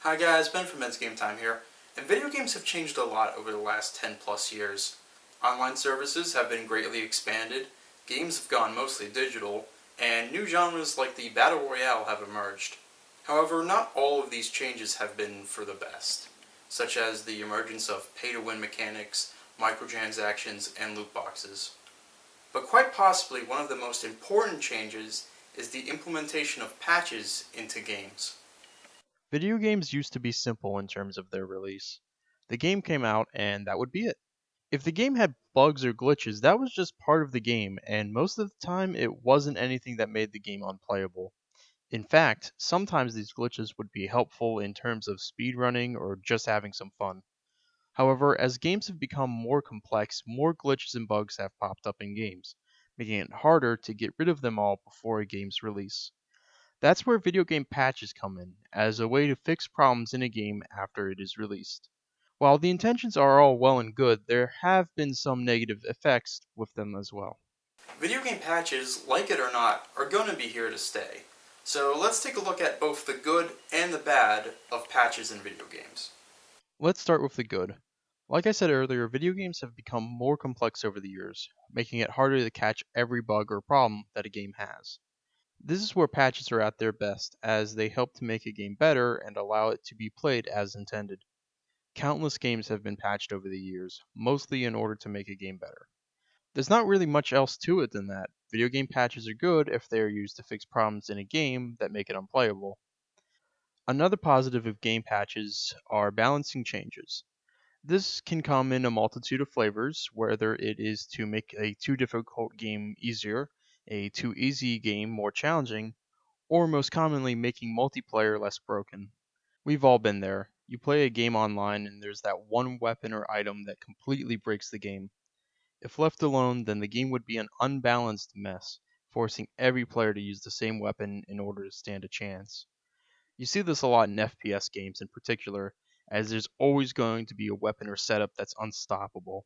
Hi guys, Ben from BensGameTime here, and video games have changed a lot over the last 10 plus years. Online services have been greatly expanded, games have gone mostly digital, and new genres like the Battle Royale have emerged. However, not all of these changes have been for the best, such as the emergence of pay-to-win mechanics, microtransactions, and loot boxes. But quite possibly one of the most important changes is the implementation of patches into games. Video games used to be simple in terms of their release. The game came out and that would be it. If the game had bugs or glitches, that was just part of the game, and most of the time it wasn't anything that made the game unplayable. In fact, sometimes these glitches would be helpful in terms of speedrunning or just having some fun. However, as games have become more complex, more glitches and bugs have popped up in games, making it harder to get rid of them all before a game's release. That's where video game patches come in, as a way to fix problems in a game after it is released. While the intentions are all well and good, there have been some negative effects with them as well. Video game patches, like it or not, are going to be here to stay. So let's take a look at both the good and the bad of patches in video games. Let's start with the good. Like I said earlier, video games have become more complex over the years, making it harder to catch every bug or problem that a game has. This is where patches are at their best, as they help to make a game better and allow it to be played as intended. Countless games have been patched over the years, mostly in order to make a game better. There's not really much else to it than that. Video game patches are good if they are used to fix problems in a game that make it unplayable. Another positive of game patches are balancing changes. This can come in a multitude of flavors, whether it is to make a too difficult game easier, a too easy game more challenging, or most commonly making multiplayer less broken. We've all been there. You play a game online and there's that one weapon or item that completely breaks the game. If left alone, then the game would be an unbalanced mess, forcing every player to use the same weapon in order to stand a chance. You see this a lot in FPS games in particular, as there's always going to be a weapon or setup that's unstoppable.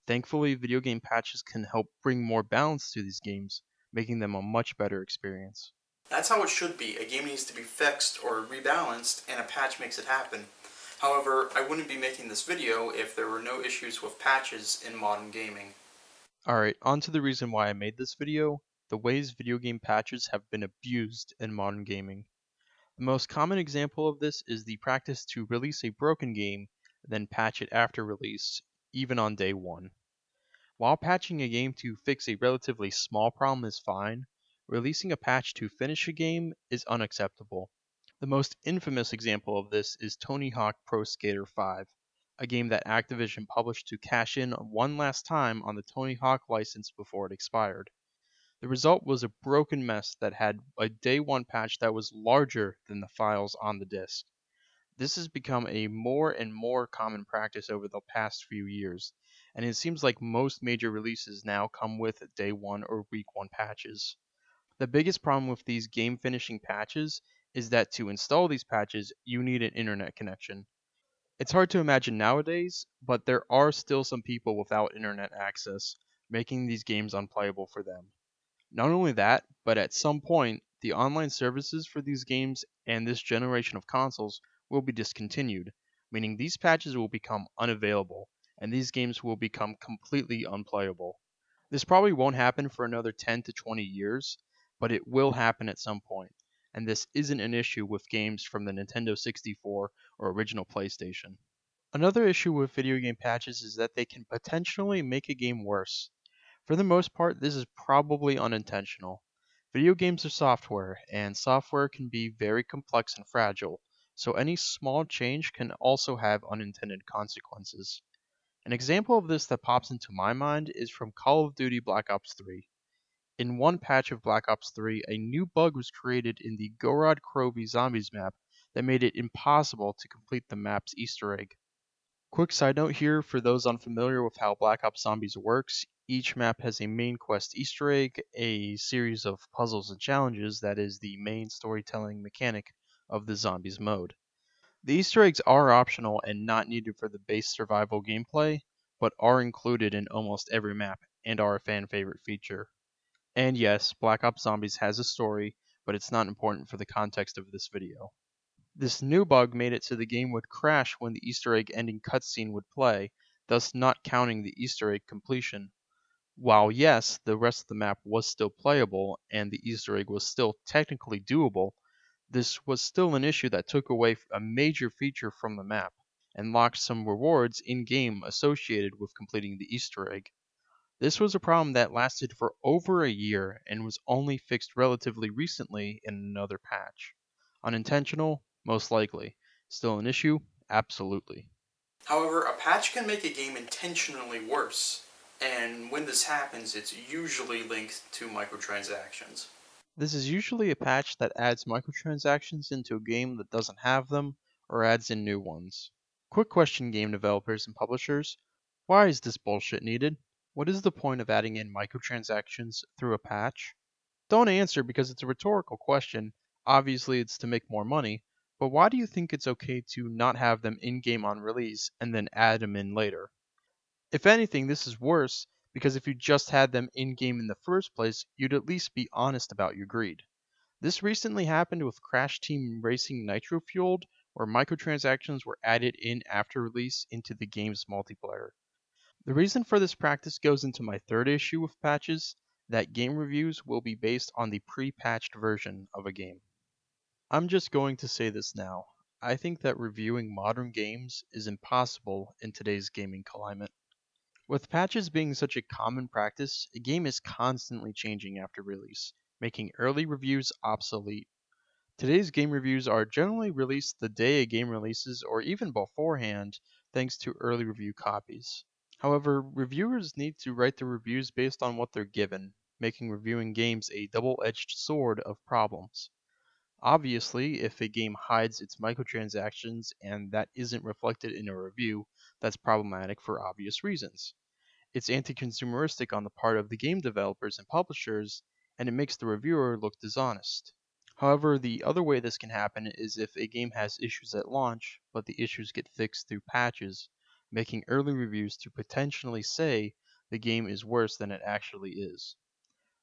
Thankfully, video game patches can help bring more balance to these games, making them a much better experience. That's how it should be. A game needs to be fixed or rebalanced, and a patch makes it happen. However, I wouldn't be making this video if there were no issues with patches in modern gaming. Alright, on to the reason why I made this video, the ways video game patches have been abused in modern gaming. The most common example of this is the practice to release a broken game, then patch it after release, even on day one. While patching a game to fix a relatively small problem is fine, releasing a patch to finish a game is unacceptable. The most infamous example of this is Tony Hawk Pro Skater 5, a game that Activision published to cash in one last time on the Tony Hawk license before it expired. The result was a broken mess that had a day one patch that was larger than the files on the disk. This has become a more and more common practice over the past few years, and it seems like most major releases now come with day 1 or week 1 patches. The biggest problem with these game finishing patches is that to install these patches, you need an internet connection. It's hard to imagine nowadays, but there are still some people without internet access, making these games unplayable for them. Not only that, but at some point, the online services for these games and this generation of consoles will be discontinued, meaning these patches will become unavailable, and these games will become completely unplayable. This probably won't happen for another 10 to 20 years, but it will happen at some point, and this isn't an issue with games from the Nintendo 64 or original PlayStation. Another issue with video game patches is that they can potentially make a game worse. For the most part, this is probably unintentional. Video games are software, and software can be very complex and fragile, so any small change can also have unintended consequences. An example of this that pops into my mind is from Call of Duty Black Ops 3. In one patch of Black Ops 3, a new bug was created in the Gorod Krovi Zombies map that made it impossible to complete the map's Easter egg. Quick side note here for those unfamiliar with how Black Ops Zombies works, each map has a main quest Easter egg, a series of puzzles and challenges that is the main storytelling mechanic of the Zombies mode. The Easter eggs are optional and not needed for the base survival gameplay, but are included in almost every map and are a fan favorite feature. And yes, Black Ops Zombies has a story, but it's not important for the context of this video. This new bug made it so the game would crash when the Easter egg ending cutscene would play, thus not counting the Easter egg completion. While yes, the rest of the map was still playable and the Easter egg was still technically doable, this was still an issue that took away a major feature from the map and locked some rewards in-game associated with completing the Easter egg. This was a problem that lasted for over a year and was only fixed relatively recently in another patch. Unintentional? Most likely. Still an issue? Absolutely. However, a patch can make a game intentionally worse, and when this happens, it's usually linked to microtransactions. This is usually a patch that adds microtransactions into a game that doesn't have them, or adds in new ones. Quick question, game developers and publishers. Why is this bullshit needed? What is the point of adding in microtransactions through a patch? Don't answer because it's a rhetorical question. Obviously, it's to make more money, but why do you think it's okay to not have them in game on release and then add them in later? If anything, this is worse because if you just had them in game in the first place, you'd at least be honest about your greed. This recently happened with Crash Team Racing Nitro Fueled, where microtransactions were added in after release into the game's multiplayer. The reason for this practice goes into my third issue with patches, that game reviews will be based on the pre-patched version of a game. I'm just going to say this now. I think that reviewing modern games is impossible in today's gaming climate. With patches being such a common practice, a game is constantly changing after release, making early reviews obsolete. Today's game reviews are generally released the day a game releases or even beforehand, thanks to early review copies. However, reviewers need to write the reviews based on what they're given, making reviewing games a double-edged sword of problems. Obviously, if a game hides its microtransactions and that isn't reflected in a review, that's problematic for obvious reasons. It's anti-consumeristic on the part of the game developers and publishers, and it makes the reviewer look dishonest. However, the other way this can happen is if a game has issues at launch, but the issues get fixed through patches, making early reviews to potentially say the game is worse than it actually is.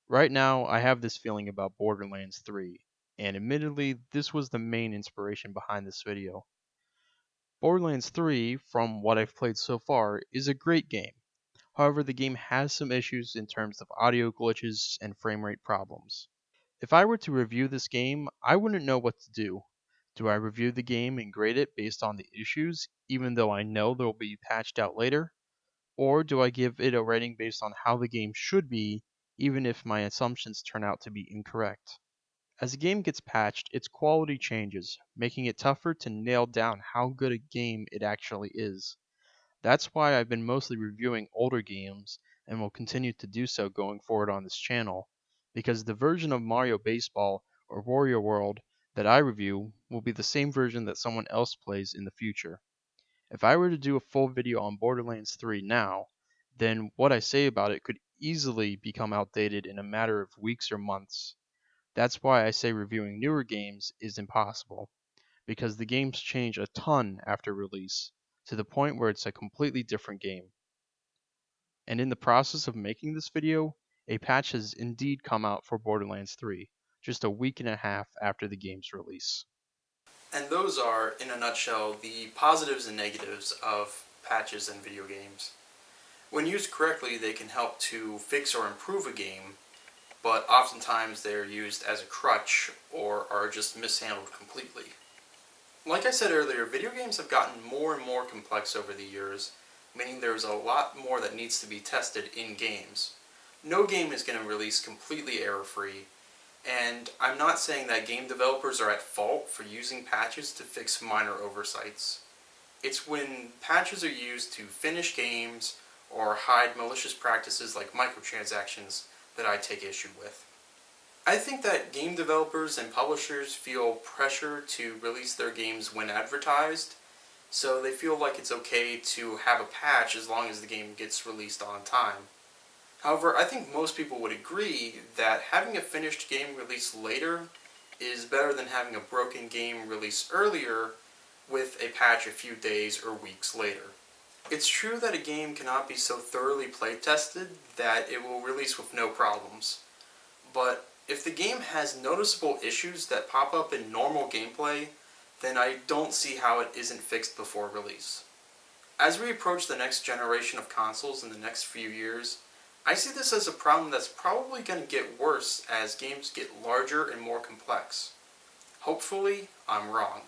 Right now, I have this feeling about Borderlands 3, and admittedly, this was the main inspiration behind this video. Borderlands 3, from what I've played so far, is a great game. However, the game has some issues in terms of audio glitches and frame rate problems. If I were to review this game, I wouldn't know what to do. Do I review the game and grade it based on the issues, even though I know they'll be patched out later? Or do I give it a rating based on how the game should be, even if my assumptions turn out to be incorrect? As a game gets patched, its quality changes, making it tougher to nail down how good a game it actually is. That's why I've been mostly reviewing older games and will continue to do so going forward on this channel, because the version of Mario Baseball or Wario World that I review will be the same version that someone else plays in the future. If I were to do a full video on Borderlands 3 now, then what I say about it could easily become outdated in a matter of weeks or months. That's why I say reviewing newer games is impossible, because the games change a ton after release, to the point where it's a completely different game. And in the process of making this video, a patch has indeed come out for Borderlands 3, just a week and a half after the game's release. And those are, in a nutshell, the positives and negatives of patches in video games. When used correctly, they can help to fix or improve a game, but oftentimes they're used as a crutch or are just mishandled completely. Like I said earlier, video games have gotten more and more complex over the years, meaning there's a lot more that needs to be tested in games. No game is going to release completely error-free, and I'm not saying that game developers are at fault for using patches to fix minor oversights. It's when patches are used to finish games or hide malicious practices like microtransactions that I take issue with. I think that game developers and publishers feel pressure to release their games when advertised, so they feel like it's okay to have a patch as long as the game gets released on time. However, I think most people would agree that having a finished game released later is better than having a broken game released earlier with a patch a few days or weeks later. It's true that a game cannot be so thoroughly play-tested that it will release with no problems, but if the game has noticeable issues that pop up in normal gameplay, then I don't see how it isn't fixed before release. As we approach the next generation of consoles in the next few years, I see this as a problem that's probably going to get worse as games get larger and more complex. Hopefully, I'm wrong.